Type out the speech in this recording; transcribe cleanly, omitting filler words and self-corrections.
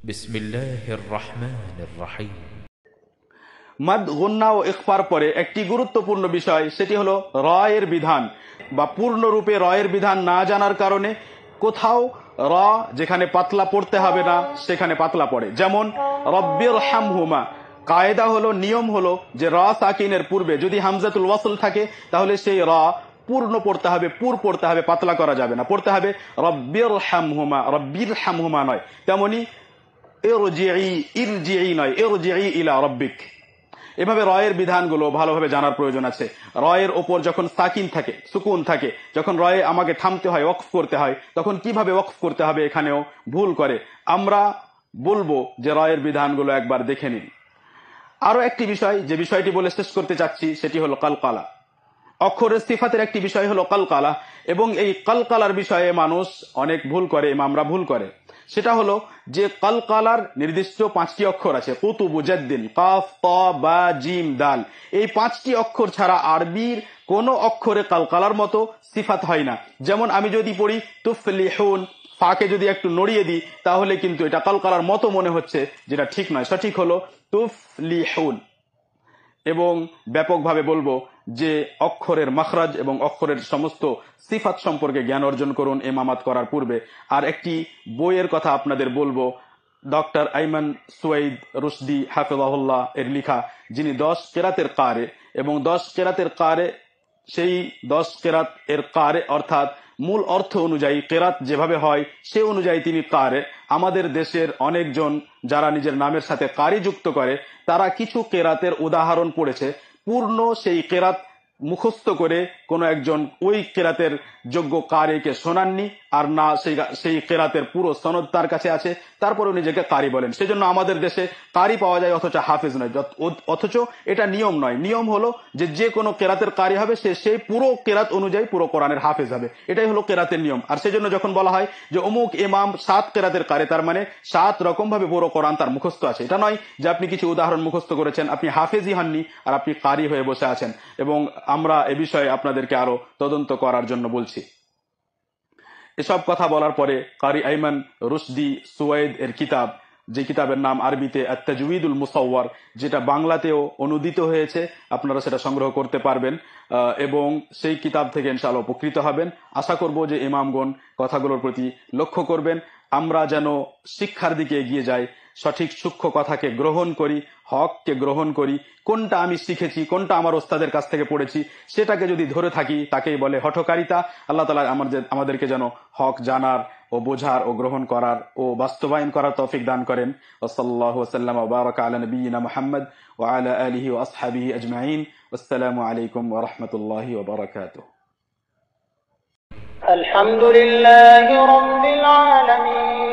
বিসমিল্লাহির রহমানির রহিম। মাদ, গুন্না ও ইখফার পরে একটি গুরুত্বপূর্ণ বিষয়, সেটি হলো রয়ের বিধান বা পূর্ণরূপে রয়ের বিধান না জানার কারণে কোথাও র যেখানে পাতলা পড়তে হবে না সেখানে পাতলা পড়ে। যেমন রব্বির হামহুমা, কায়দা হলো, নিয়ম হলো যে র সাকিনের পূর্বে যদি হামজাতুল ওয়াসল থাকে তাহলে সেই র পূর্ণ পড়তে হবে, পুর পড়তে হবে, পাতলা করা যাবে না, পড়তে হবে রব্বির হামহুমা, রব্বির হামহুমা নয়। তেমনি ইরজিই নয়, ইরজিই ইলা রব্বিক। এভাবে রয়ের বিধানগুলো ভালোভাবে জানার প্রয়োজন আছে। রয়ের ওপর যখন সাকিন থাকে, সুকুন থাকে, যখন রয়ে আমাকে থামতে হয়, ওয়াকফ করতে হয়, তখন কিভাবে ওয়াকফ করতে হবে এখানেও ভুল করে। আমরা বলবো যে রয়ের বিধানগুলো একবার দেখে নিন। আরো একটি বিষয়, যে বিষয়টি বলে শেষ করতে চাচ্ছি, সেটি হলো কালকালা। অক্ষরের সিফাতের একটি বিষয় হলো কালকালা, এবং এই কালকালার বিষয়ে মানুষ অনেক ভুল করে, ইমামরা ভুল করে। সেটা হলো যে কালকালার নির্দিষ্ট 5টি অক্ষর আছে, কুতুবু জাদ্দিন, কাফ, ত, বা, জিম, দাল। এই 5টি অক্ষর ছাড়া আরবির কোন অক্ষরে কালকালার মতো সিফাত হয় না। যেমন আমি যদি পড়ি তুফলিহুন, ফাকে যদি একটু নড়িয়ে দিই তাহলে কিন্তু এটা কালকালার মতো মনে হচ্ছে, যেটা ঠিক নয়। সঠিক হলো তুফলিহুন। এবং ব্যাপকভাবে বলবো যে অক্ষরের মাখরাজ এবং অক্ষরের সমস্ত সিফাত সম্পর্কে জ্ঞান অর্জন করুন ইমামাত করার পূর্বে। আর একটি বইয়ের কথা আপনাদের বলবো, ডক্টর আইমান সুয়াইদ রুশদি হাফিজাহুল্লাহ এর লিখা, যিনি 10 কেরাতের কারে, এবং 10 কেরাতের কারে, সেই 10 কেরাত এর কারে অর্থাৎ মূল অর্থ অনুযায়ী কেরাত যেভাবে হয় সে অনুযায়ী তিনি কারে। আমাদের দেশের অনেকজন যারা নিজের নামের সাথে কারি যুক্ত করে, তারা কিছু কেরাতের উদাহরণ পড়েছে, পূর্ণ সেই কেরাত মুখস্থ করে কোনো একজন ওই কেরাতের যোগ্য কারিকে শোনাননি, আর না সেই কেরাতের পুরো সনদ তার কাছে আছে, তারপরে নিজেকে কারি বলেন। সেজন্য আমাদের দেশে কারি পাওয়া যায় অথচ হাফেজ নয়, অথচ এটা নিয়ম নয়। নিয়ম হলো যে কোনো কেরাতের কারি হবে সে সেই পুরো কেরাত অনুযায়ী পুরো কোরআনের হাফেজ হবে, এটাই হলো কেরাতের নিয়ম। আর সেজন্য যখন বলা হয় যে অমুক ইমাম 7 কেরাতের কারি, তার মানে 7 রকম ভাবে পুরো কোরআন তার মুখস্থ আছে। এটা নয় যে আপনি কিছু উদাহরণ মুখস্থ করেছেন, আপনি হাফেজই হননি আর আপনি কারি হয়ে বসে আছেন। এবং আমরা এ বিষয়ে আপনাদেরকে আরো তদন্ত করার জন্য বলছি। এসব কথা বলার পরে কারি আইমান রুশদি সুয়াইদ এর কিতাব, যে কিতাবের নাম আরবিতে আত-তাজউইদুল মুসাওয়ার, যেটা বাংলাতেও অনুদিত হয়েছে, আপনারা সেটা সংগ্রহ করতে পারবেন এবং সেই কিতাব থেকে ইনশাআল্লাহ উপকৃত হবেন। আশা করব যে ইমামগণ কথাগুলোর প্রতি লক্ষ্য করবেন, আমরা যেন শিক্ষার দিকে এগিয়ে যাই, সঠিক সূক্ষ্ম কথাকে গ্রহণ করি, হককে গ্রহণ করি। কোনটা আমি শিখেছি, কোনটা আমার ওস্তাদের কাছ থেকে পড়েছি, সেটাকে যদি ধরে থাকি তাকেই বলে হঠকারিতা। আল্লাহ তাআলা আমাদেরকে যেন হক জানার ও বোঝার ও গ্রহণ করার ও বাস্তবায়ন করার তৌফিক দান করেন। সাল্লাল্লাহু ওয়াসাল্লাম ওয়া বারাকা আলা নবিয়িনা মুহাম্মদ ওয়া আলা আলিহি ওয়া আসহাবিহি আজমাইন। আসসালামু আলাইকুম ওয়া রাহমাতুল্লাহি ওয়া বারাকাতুহু। আলহামদুলিল্লাহি রাব্বিল আলামিন।